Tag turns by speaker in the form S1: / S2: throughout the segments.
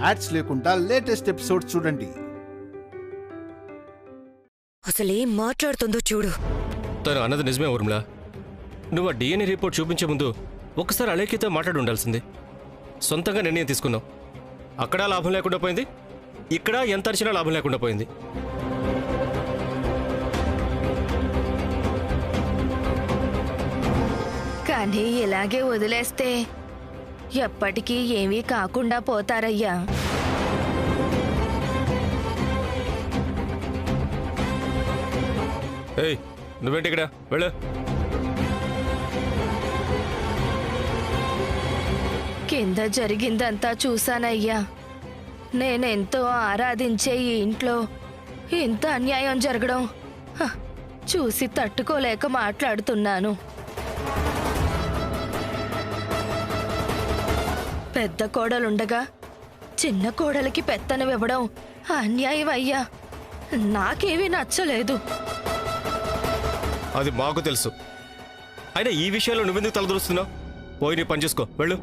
S1: Ads లేకుండా latest episodes చూడండి.
S2: అసలేం మాట్లాడుతుందో చూడు.
S3: తను అన్నది నిజమే ఊర్మిళ. నువ్వు ఆ డిఎన్ఏ రిపోర్ట్ చూపించే ముందు ఒకసారి అలేఖ్యతో మాట్లాడి ఉండాల్సింది. సొంతంగా నిర్ణయం తీసుకున్నావు. అక్కడ లాభం లేకుండా పోయింది, ఇక్కడ ఎంత అరిచినా లాభం లేకుండా పోయింది.
S4: కానీ ఇలాగే వదిలేస్తే ఎప్పటికీ ఏమీ కాకుండా పోతారయ్యా.
S3: ఏయ్, నువ్వేంటి ఇక్కడ? వెళ్ళు.
S4: కింద జరిగిందంతా చూశానయ్యా. నేనెంతో ఆరాధించే ఈ ఇంట్లో ఇంత అన్యాయం జరగడం చూసి తట్టుకోలేక మాట్లాడుతున్నాను. పెద్ద కోడలుండగా చిన్న కోడలికి పెత్తనమివ్వడం అన్యాయం అయ్యా. నాకేమీ నచ్చలేదు.
S3: అది మాకు తెలుసు. అయినా ఈ విషయాల్లో నువ్వెందుకు తలదూరుస్తున్నావు? పోయి నీ పని చేసుకో, వెళ్ళు.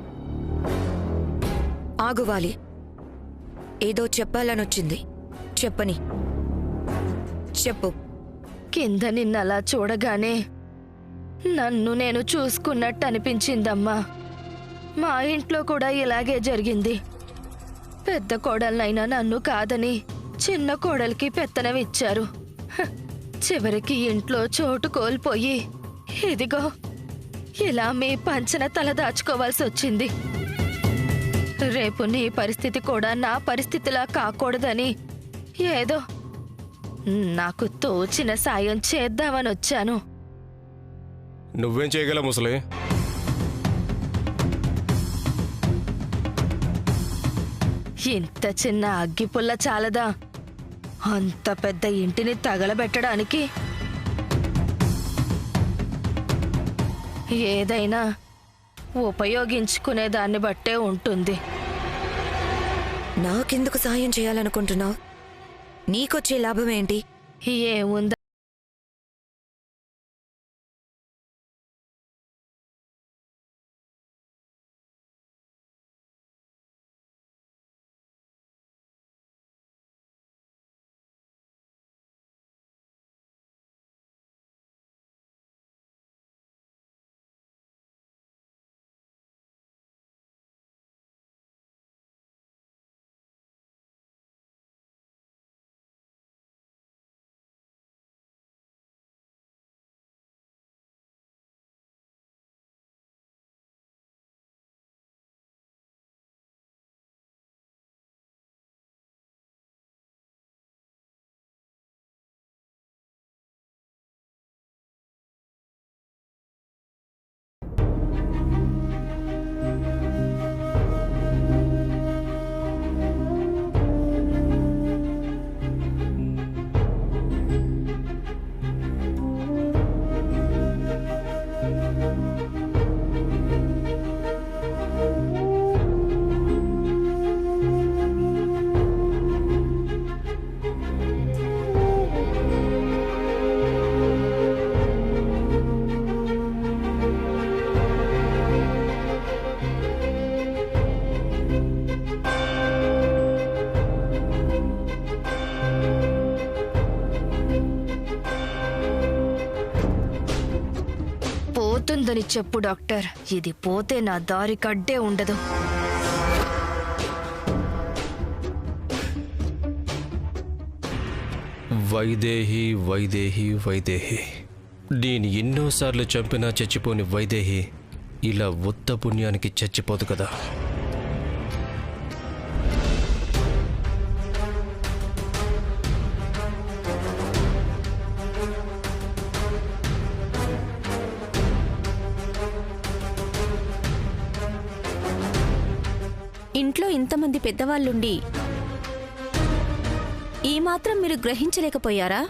S2: ఆగువాలి. ఏదో చెప్పాలనొచ్చింది, చెప్పని. చెప్పు.
S4: కింద నిన్నలా చూడగానే నన్ను నేను చూసుకున్నట్టు అనిపించిందమ్మా. మా ఇంట్లో కూడా ఇలాగే జరిగింది. పెద్ద కోడలనైనా నన్ను కాదని చిన్న కోడలికి పెత్తనం ఇచ్చారు. చివరికి ఇంట్లో చోటు కోల్పోయి ఇదిగో ఇలా మీ పంచన తల దాచుకోవాల్సి వచ్చింది. రేపు నీ పరిస్థితి కూడా నా పరిస్థితిలా కాకూడదని ఏదో నాకు తోచిన సాయం చేద్దామని వచ్చాను.
S3: నువ్వేం చేయగలవు ముసలి?
S4: ఇంత చిన్న అగ్గిపుల్ల చాలదా అంత పెద్ద ఇంటిని తగలబెట్టడానికి? ఏదైనా ఉపయోగించుకునే దాన్ని బట్టే ఉంటుంది.
S2: నాకెందుకు సాయం చేయాలనుకుంటున్నావు? నీకొచ్చే లాభమేంటి?
S4: ఏముందా? పోతుందని చెప్పు డాక్టర్. ఇది పోతే నా దారి కడ్డే ఉండదు.
S3: వైదేహి వైదేహి వైదేహి. నేను ఎన్నోసార్లు చంపినా చచ్చిపోని వైదేహి ఇలా ఉత్త పుణ్యానికి చచ్చిపోదు కదా.
S5: ఇంట్లో ఇంతమంది పెద్దవాళ్ళుండి ఈ మాత్రం మీరు గ్రహించలేకపోయారా?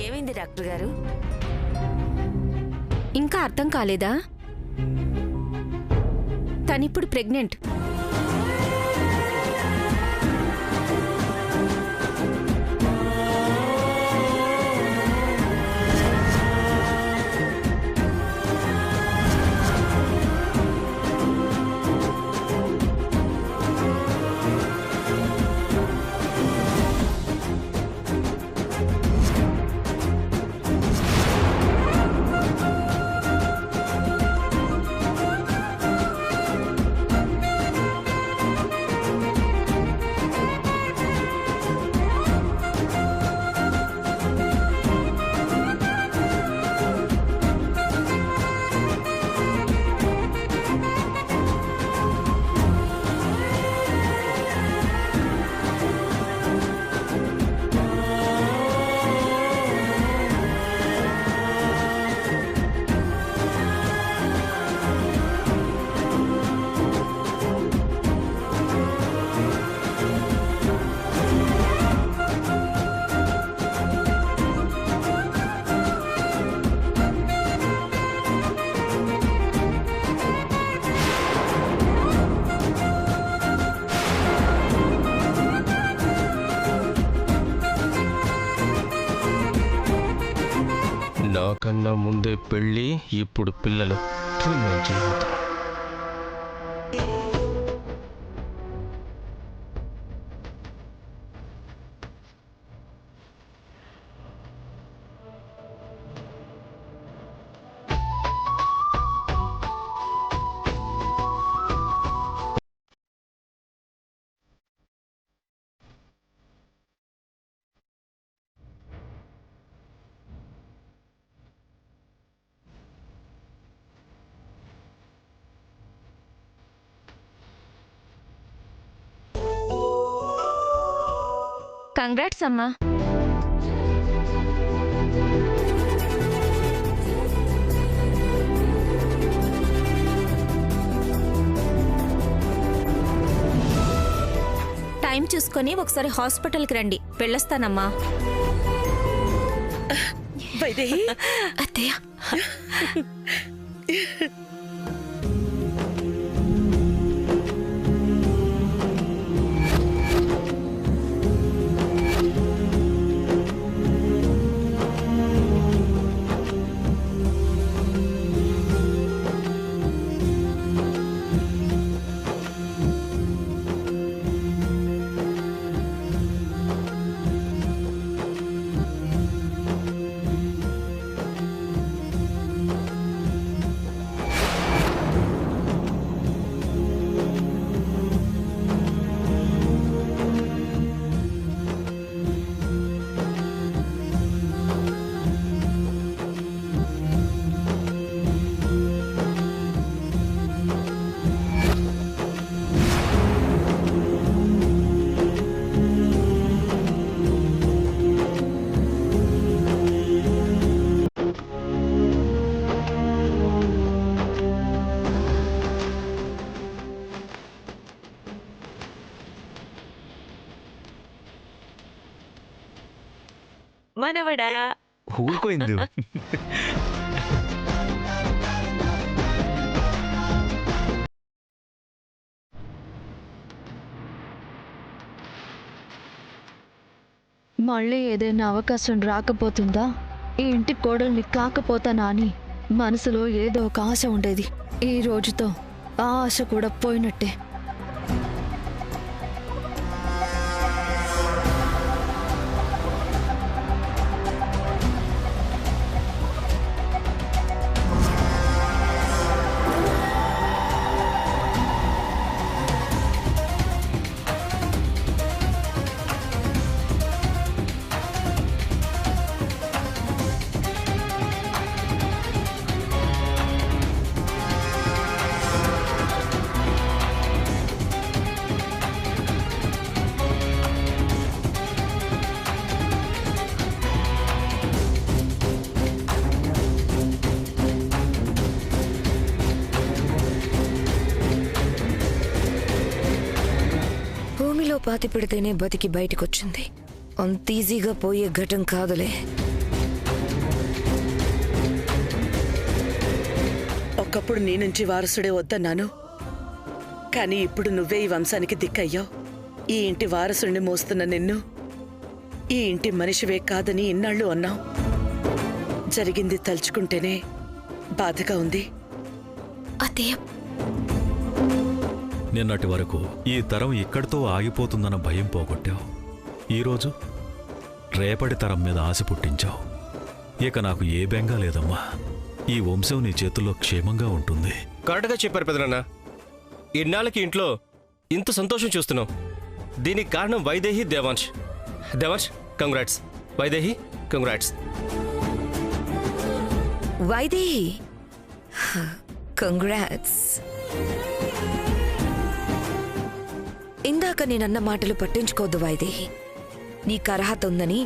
S2: ఏమైంది డాక్టర్ గారు?
S5: ఇంకా అర్థం కాలేదా? తనిప్పుడు ప్రెగ్నెంట్.
S3: కన్నా ముందే పెళ్ళి, ఇప్పుడు పిల్లలు. జీవితం.
S5: కంగ్రాట్స్ అమ్మా. టైం చూసుకొని ఒకసారి హాస్పిటల్కి రండి. వెళ్ళొస్తానమ్మా.
S6: వైదేహి,
S2: అత్తయ్య,
S6: మనవడా.
S7: ఊరుకోయింది.
S4: మళ్ళీ ఏదైనా అవకాశం రాకపోతుందా, ఈ ఇంటి కోడల్ని కాకపోతానా అని మనసులో ఏదో ఒక ఆశ ఉండేది. ఈ రోజుతో ఆ ఆశ కూడా పోయినట్టే. భూమిలో పాతి పెడితేనే బతికి బయటకొచ్చింది. అంత ఈజీగా పోయే ఘటం కాదులే.
S6: ఒకప్పుడు నీ నుంచి వారసుడే వద్దన్నాను, కానీ ఇప్పుడు నువ్వే ఈ వంశానికి దిక్కయ్యావు. ఈ ఇంటి వారసుడిని మోస్తున్న నిన్ను ఈ ఇంటి మనిషివే కాదని ఇన్నాళ్ళు అన్నావు. జరిగింది తలుచుకుంటేనే బాధగా ఉంది.
S2: అత్తయ్య,
S7: నిన్నటి వరకు ఈ తరం ఇక్కడితో ఆగిపోతుందన్న భయం పోగొట్టావు. ఈరోజు రేపటి తరం మీద ఆశ పుట్టించావు. ఇక నాకు ఏ బెంగా లేదమ్మా. ఈ వంశం నీ చేతుల్లో క్షేమంగా ఉంటుంది.
S3: కరెక్ట్గా చెప్పారు పెదనాన్న. ఇన్నాళ్ళకి ఇంట్లో ఇంత సంతోషం చూస్తున్నాం. దీనికి కారణం Vaidehi, Devansh. Devansh, congrats. Vaidehi, congrats.
S2: Vaidehi, congrats. ఇందాక నేనన్న మాటలు పట్టించుకోవద్దు వైదేహి. నీకు అర్హత ఉందని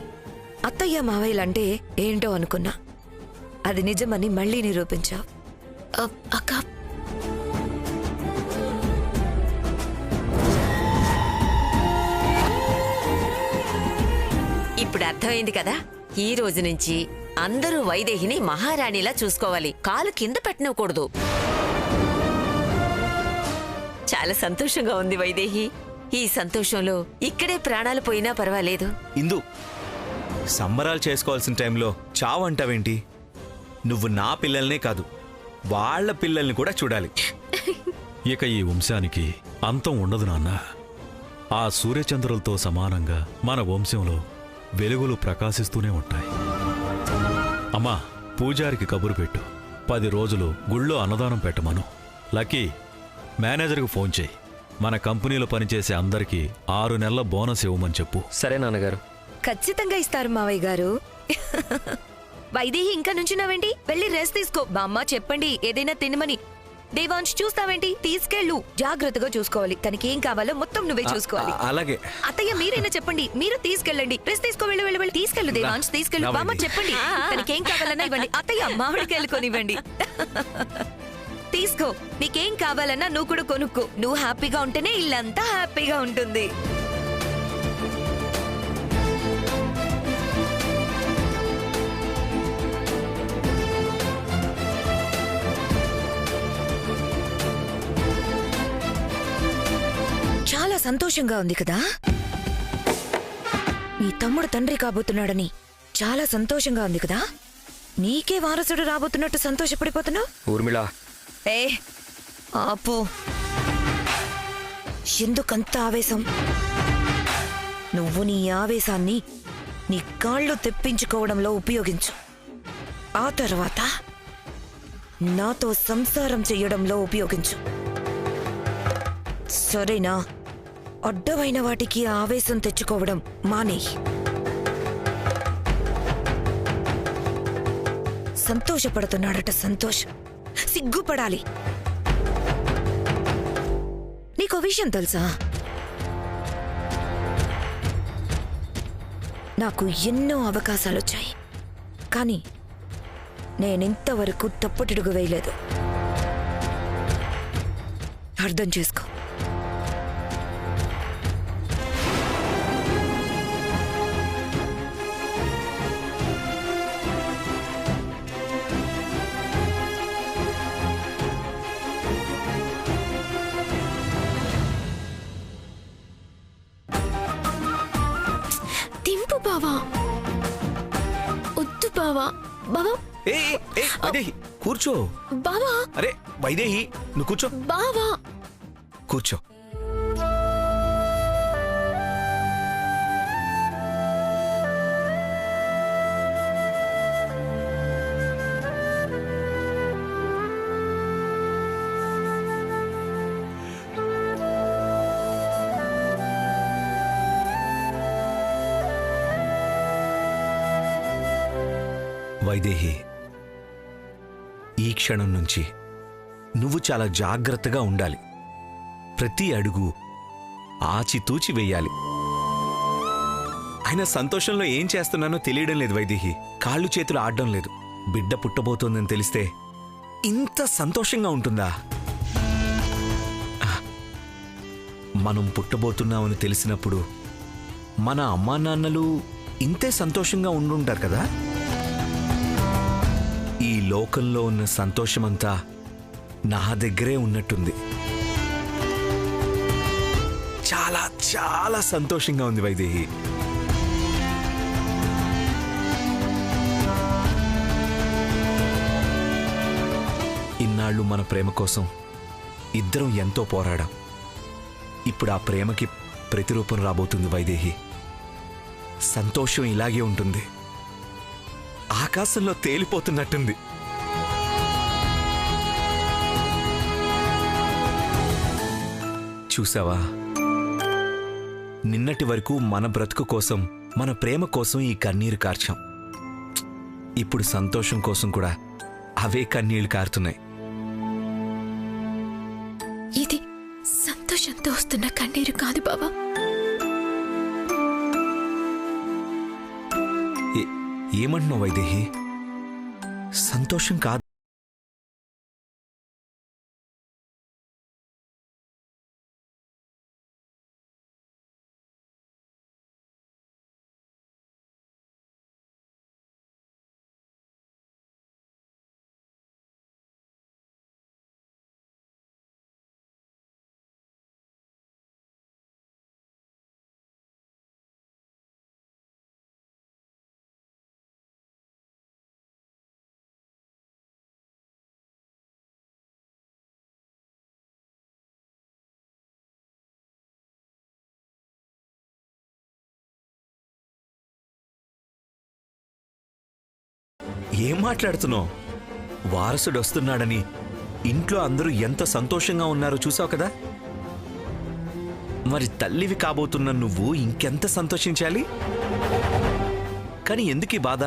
S2: అత్తయ్య మావయ్యలంటే ఏంటో అనుకున్నా. అది నిజమని మళ్ళీ నిరూపించావు. అక్క,
S8: ఇప్పుడు అర్థమైంది కదా. ఈ రోజు నుంచి అందరూ వైదేహిని మహారాణిలా చూసుకోవాలి. కాలు కింద పెట్టనివ్వకూడదు. చాలా సంతోషంగా ఉంది వైదేహి. ఈ సంతోషంలో ఇక్కడే ప్రాణాలు పోయినా పర్వాలేదు.
S9: ఇందు, సంబరాలు చేసుకోవాల్సిన టైంలో చావు అంటావేంటి? నువ్వు నా పిల్లల్నే కాదు వాళ్ళ పిల్లల్ని కూడా చూడాలి.
S7: ఇక ఈ వంశానికి అంతం ఉండదు నాన్న. ఆ సూర్యచంద్రులతో సమానంగా మన వంశంలో వెలుగులు ప్రకాశిస్తూనే ఉంటాయి. అమ్మా, పూజారికి కబురు పెట్టు, 10 రోజులు గుళ్ళో అన్నదానం పెట్టమను. లక్కీ, మేనేజర్కు ఫోన్ చేయి, మన కంపెనీలో పనిచేసే అందరికీ 6 నెలల బోనస్ ఇవ్వమని చెప్పు.
S3: సరే నాన్నగారు.
S2: ఖచ్చితంగా ఇస్తారు మావయ్య గారు. వైదేహి ఇంకా నుంచున్నావేంటి? వెళ్ళి రెస్ట్ తీసుకో. బామ్మ చెప్పండి ఏదైనా తినమని. దేవాంశ్ చూస్తావేంటి? తీసుకెళ్ళు, జాగ్రత్తగా చూసుకోవాలి. తనకేం కావాలో మొత్తం నువ్వే చూసుకోవాలి.
S9: అలాగే
S2: అత్తయ్య మీరైనా చెప్పండి, మీరు తీసుకెళ్ళండి. రెస్ట్ తీసుకో, వెళ్ళు వెళ్ళు వెళ్ళు. తీసుకెళ్ళు దేవాంశ్, తీసుకెళ్ళు. బామ్మ చెప్పండి తనకేం కావాలన్నా ఇవ్వండి. అత్తయ్య మామిడికాయలుకొనివ్వండి. తీసుకో, నీకేం కావాలన్నా నువ్వు కూడా కొనుక్కో. నువ్వు హ్యాపీగా ఉంటేనే ఇల్లంతా హ్యాపీగా ఉంటుంది. చాలా సంతోషంగా ఉంది కదా? నీ తమ్ముడు తండ్రి కాబోతున్నాడని చాలా సంతోషంగా ఉంది కదా? నీకే వారసుడు రాబోతున్నట్టు సంతోషపడిపోతున్నావు.
S3: ఊర్మిళ,
S2: ఏ ఆపు, ఎందుకంత ఆవేశం? నువ్వు నీ ఆవేశాన్ని నీ కాళ్ళు తెప్పించుకోవడంలో ఉపయోగించు. ఆ తర్వాత నాతో సంసారం చెయ్యడంలో ఉపయోగించు, సరేనా? అడ్డమైన వాటికి ఆవేశం తెచ్చుకోవడం మానేయి. సంతోషపడుతున్నాడట, సంతోషం. సిగ్గుపడాలి. నీకో విషయం తెలుసా? నాకు ఎన్నో అవకాశాలొచ్చాయి, కానీ నేనింతవరకు తప్పటిడుగు వేయలేదు. అర్థం చేసుకో.
S4: దింపు బావా, వద్దు బావా. బావా
S9: వైదేహి కూర్చో.
S4: బావా,
S9: అరే వైదేహి నువ్వు కూర్చో.
S4: బావా
S9: కూర్చో. వైదేహి, ఈ క్షణం నుంచి నువ్వు చాలా జాగ్రత్తగా ఉండాలి. ప్రతి అడుగు ఆచితూచి వెయ్యాలి. ఆయన సంతోషంలో ఏం చేస్తున్నానో తెలియడం లేదు వైదేహి. కాళ్ళు చేతులు ఆడడం లేదు. బిడ్డ పుట్టబోతోందని తెలిస్తే ఇంత సంతోషంగా ఉంటుందా? మనం పుట్టబోతున్నామని తెలిసినప్పుడు మన అమ్మా నాన్నలు ఇంతే సంతోషంగా ఉండుంటారు కదా. ఈ లోకంలో ఉన్న సంతోషమంతా నా దగ్గరే ఉన్నట్టుంది. చాలా చాలా సంతోషంగా ఉంది వైదేహి. ఇన్నాళ్ళు మన ప్రేమ కోసం ఇద్దరం ఎంతో పోరాడాం. ఇప్పుడు ఆ ప్రేమకి ప్రతిరూపం రాబోతుంది వైదేహి. సంతోషం ఇలాగే ఉంటుంది. ఆకాశంలో తేలిపోతున్నట్టుంది. చూసావా, నిన్నటి వరకు మన బ్రతుకు కోసం, మన ప్రేమ కోసం ఈ కన్నీరు కార్చాం. ఇప్పుడు సంతోషం కోసం కూడా అవే కన్నీళ్లు కారుతున్నాయి.
S4: ఇది సంతోషంతో వస్తున్న కన్నీరు కాదు బావా.
S9: ఏమంటున్నావు వైదేహి? సంతోషం కాదు. ఏం మాట్లాడుతున్నావు? వారసుడు వస్తున్నాడని ఇంట్లో అందరూ ఎంత సంతోషంగా ఉన్నారో చూసావు కదా. మరి తల్లివి కాబోతున్న నువ్వు ఇంకెంత సంతోషించాలి. కానీ ఎందుకీ బాధ?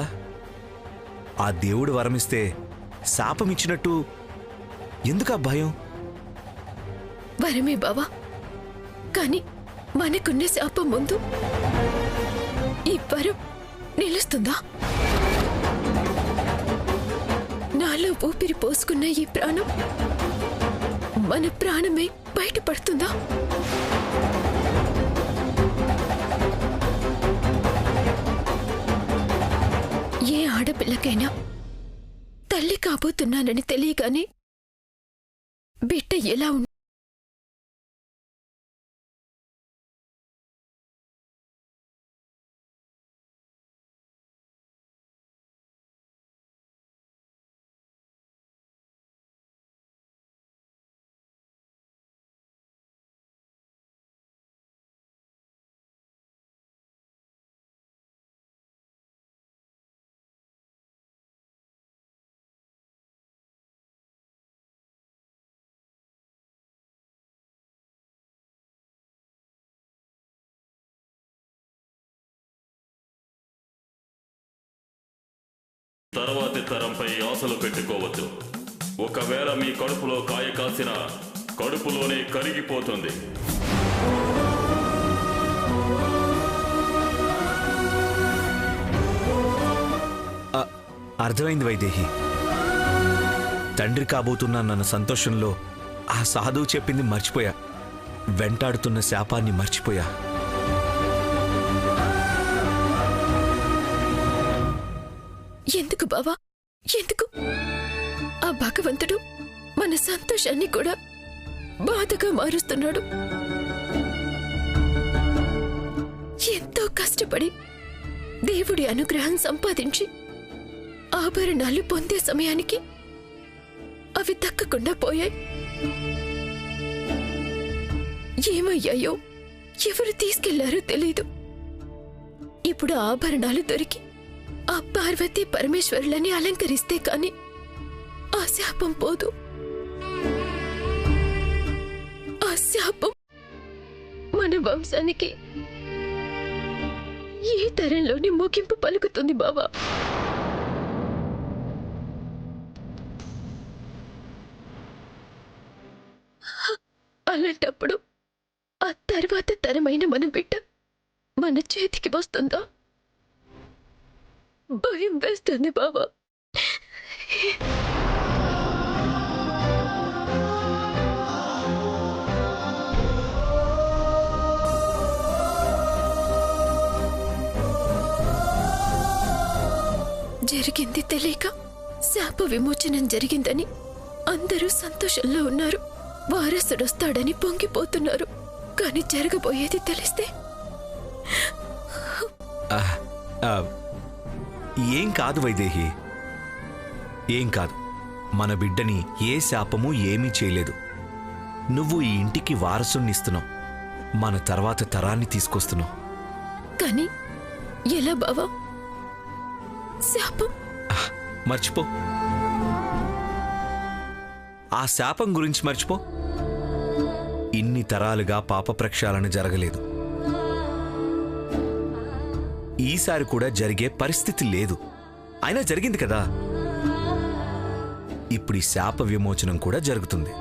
S9: ఆ దేవుడు వరమిస్తే శాపమిచ్చినట్టు ఎందుకా భయం?
S10: వరమే బావా, కాని మనకున్న శాపం ముందు ఈ వరం నిలుస్తుందా? నాలో ఊపిరి పోసుకున్న ఈ ప్రాణం మన ప్రాణమే బయటపడుతుందా? ఏ ఆడపిల్లకైనా తల్లి కాబోతున్నానని తెలియగానే బిడ్డ ఎలా ఉంది?
S11: తర్వాతి తరంపై ఆశలు పెట్టుకోవద్దు. ఒకవేళ మీ కడుపులో కాయ కాసిన కడుపులోనే కరిగిపోతుంది.
S9: అర్థమైంది వైదేహి. తండ్రి కాబోతున్నానన్న సంతోషంలో ఆ సాధువు చెప్పింది మర్చిపోయా. వెంటాడుతున్న శాపాన్ని మర్చిపోయా.
S10: ఎందుకు బావా, ఎందుకు? ఆ భగవంతుడు మన సంతోషాన్ని కూడా బాధగా మారుస్తున్నాడు. ఎంతో కష్టపడి దేవుడి అనుగ్రహం సంపాదించి ఆభరణాలు పొందే సమయానికి అవి దక్కకుండా పోయాయి. ఏమయ్యాయో, ఎవరు తీసుకెళ్లారో తెలీదు. ఇప్పుడు ఆభరణాలు దొరికి ఆ పార్వతీ పరమేశ్వరులని అలంకరిస్తే కాని ఆ శాపం పోదు. ఆ శాపం మన వంశానికి ఈ తరంలోని ముగింపు పలుకుతుంది బావా. అలాంటప్పుడు ఆ తర్వాత తరమైన మన బిడ్డ మన చేతికి వస్తుందా? భయం వేస్తుంది బావా. జరిగింది తెలియక శాప విమోచనం జరిగిందని అందరూ సంతోషంలో ఉన్నారు. వారసుడొస్తాడని పొంగిపోతున్నారు. కానీ జరగబోయేది తెలిస్తే
S9: ఏం కాదు వైదేహి, ఏం కాదు. మన బిడ్డని ఏ శాపము ఏమీ చేయలేదు. నువ్వు ఈ ఇంటికి వారసునిస్తున్నావు. మన తర్వాత తరాన్ని తీసుకొస్తున్నావు.
S10: కానీ ఎలా బావా? శాపం
S9: మర్చిపో. ఆ శాపం గురించి మర్చిపో. ఇన్ని తరాలుగా పాప ప్రక్షాళన జరగలేదు. ఈసారి కూడా జరిగే పరిస్థితి లేదు. అయినా జరిగింది కదా. ఇప్పుడు ఈ శాప విమోచనం కూడా జరుగుతుంది.